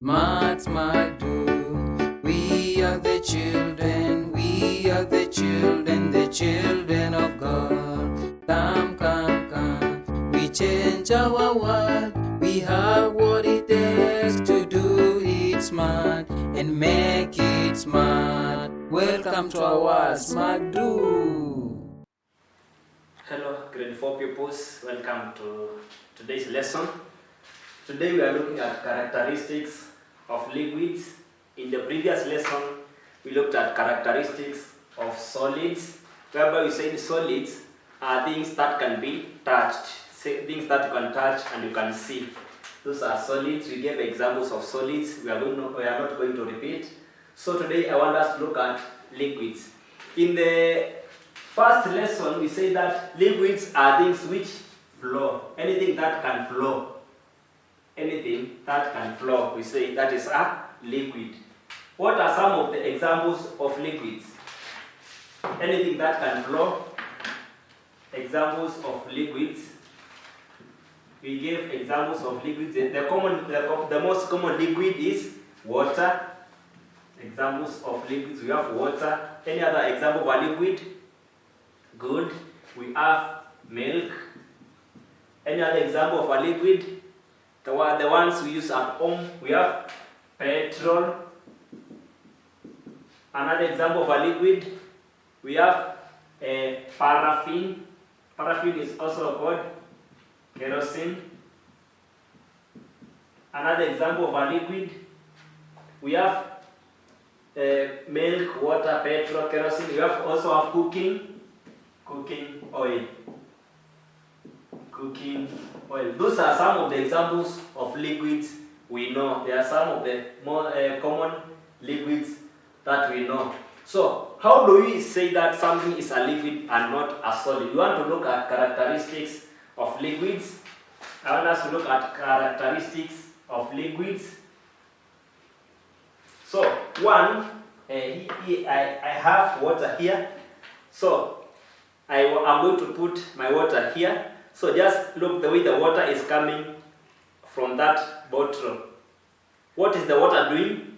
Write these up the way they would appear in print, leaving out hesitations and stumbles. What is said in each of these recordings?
Smart, smart, do. We are the children, the children of God. Come, come, come. We change our world. We have what it takes to do it smart and make it smart. Welcome to our Smart Do. Hello, grade 4 pupils. Welcome to today's lesson. Today we are looking at characteristics of liquids. In the previous lesson, we looked at characteristics of solids, whereby we said solids are things that can be touched, things that you can touch and you can see. Those are solids. We gave examples of solids. We are not going to repeat. So today I want us to look at liquids. In the first lesson, we say that liquids are things which flow. Anything that can flow. Anything that can flow, we say that is a liquid. What are some of the examples of liquids? Anything that can flow. Examples of liquids. We gave examples of liquids. The most common liquid is water. Examples of liquids, we have water. Any other example of a liquid? Good. We have milk. Any other example of a liquid? The ones we use at home, we have petrol. Another example of a liquid, we have paraffin. Paraffin is also called kerosene. Another example of a liquid, we have milk, water, petrol, kerosene. We also have cooking oil. Cooking oil. Those are some of the examples of liquids we know. They are some of the more common liquids that we know. So, how do we say that something is a liquid and not a solid? We want to look at characteristics of liquids. I want us to look at characteristics of liquids. So, one, I have water here. So, I am going to put my water here. So just look the way the water is coming from that bottle. What is the water doing?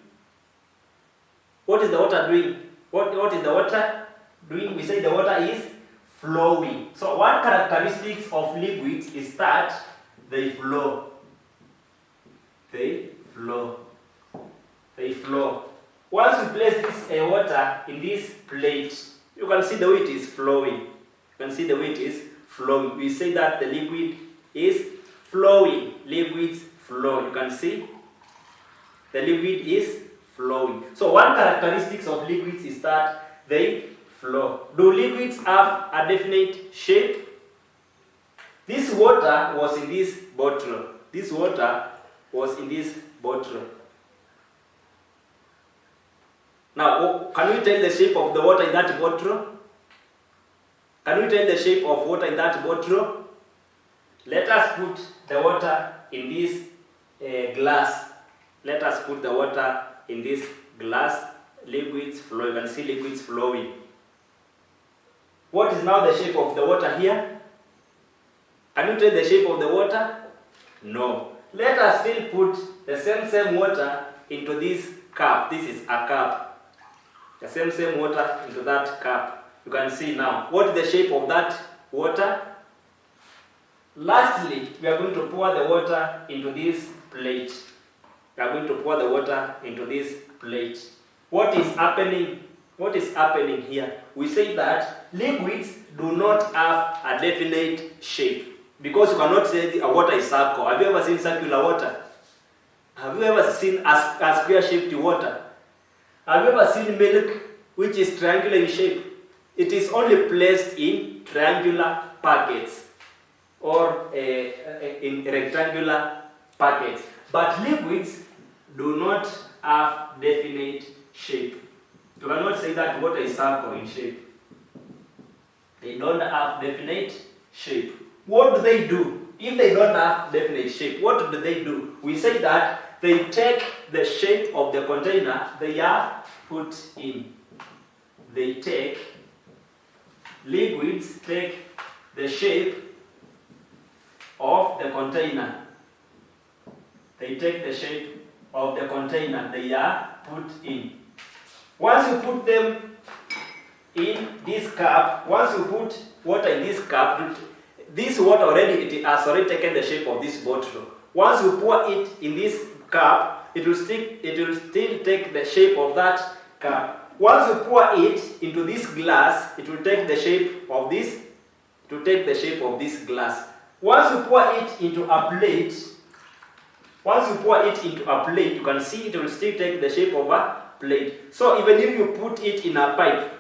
What is the water doing? What is the water doing? We say the water is flowing. So one characteristic of liquids is that they flow. They flow. They flow. Once we place this water in this plate, you can see the way it is flowing. You can see the way it is flowing. We say that the liquid is flowing. Liquids flow. You can see the liquid is flowing. So one characteristic of liquids is that they flow. Do liquids have a definite shape? This water was in this bottle. This water was in this bottle. Now, can we tell the shape of the water in that bottle? Can we tell the shape of water in that bottle? Let us put the water in this glass. Let us put the water in this glass. Liquids flow. You can see liquids flowing. What is now the shape of the water here? Can you tell the shape of the water? No. Let us still put the same water into this cup. This is a cup. The same water into that cup. You can see now. What is the shape of that water? Lastly, we are going to pour the water into this plate. We are going to pour the water into this plate. What is happening? What is happening here? We say that liquids do not have a definite shape. Because you cannot say a water is circle. Have you ever seen circular water? Have you ever seen a square-shaped water? Have you ever seen milk which is triangular in shape? It is only placed in triangular packets or in rectangular packets. But liquids do not have definite shape. You cannot say that water is circle in shape. They don't have definite shape. What do they do? If they don't have definite shape, what do they do? We say that they take the shape of the container they are put in. Liquids take the shape of the container. They take the shape of the container they are put in. Once you put them in this cup, once you put water in this cup, this water already, it has already taken the shape of this bottle. Once you pour it in this cup, it will still take the shape of that cup. Once you pour it into this glass, it will take the shape of this. It will take the shape of this glass. Once you pour it into a plate, you can see it will still take the shape of a plate. So even if you put it in a pipe,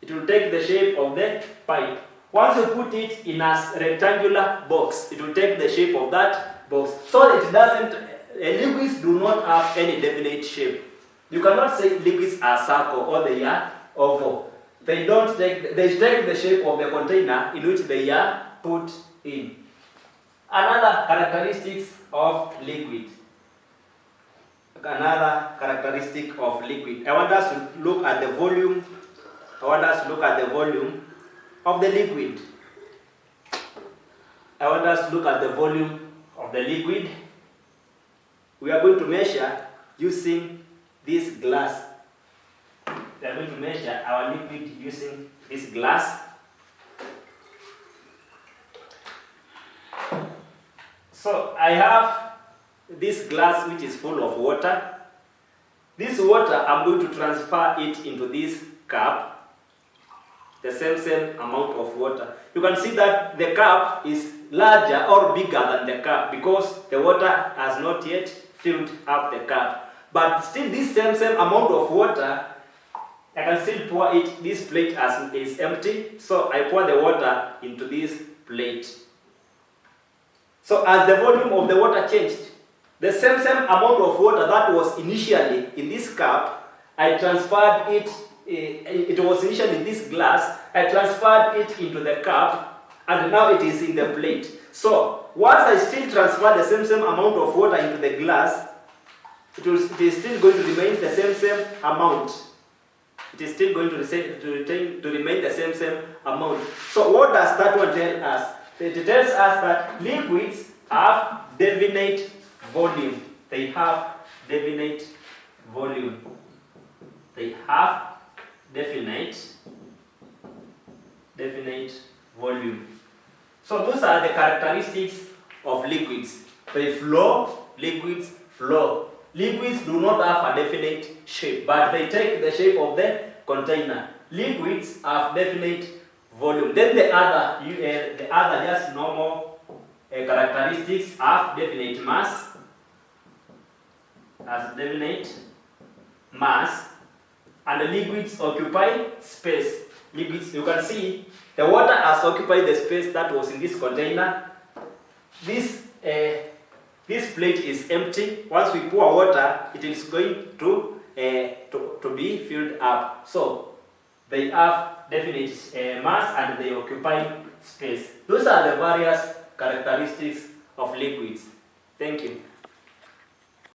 it will take the shape of the pipe. Once you put it in a rectangular box, it will take the shape of that box. So it doesn't, liquids do not have any definite shape. You cannot say liquids are circle or they are oval. They take the shape of the container in which they are put in. Another characteristics of liquid. Another characteristic of liquid. I want us to look at the volume. Of the liquid. I want us to look at the volume of the liquid. We are going to measure using this glass. We are going to measure our liquid using this glass. So I have this glass which is full of water. This water, I'm going to transfer it into this cup. The same amount of water. You can see that the cup is larger or bigger than the cup because the water has not yet filled up the cup. But still this same amount of water, I can still pour it. This plate is empty, so I pour the water into this plate. So as the volume of the water changed, the same amount of water that was initially in this cup, I transferred it. It was initially in this glass, I transferred it into the cup, and now it is in the plate. So, once I still transfer the same amount of water into the glass, it is still going to remain the same amount. It is still going to remain the same amount. So, what does that one tell us? It tells us that liquids have definite volume. They have definite volume. They have definite volume. So those are the characteristics of liquids. They flow, liquids flow. Liquids do not have a definite shape, but they take the shape of the container. Liquids have definite volume. Then the other just normal characteristics have definite mass. And the liquids occupy space. Liquids, you can see the water has occupied the space that was in this container. This plate is empty. Once we pour water, it is going to be filled up. So they have definite mass and they occupy space. Those are the various characteristics of liquids. Thank you.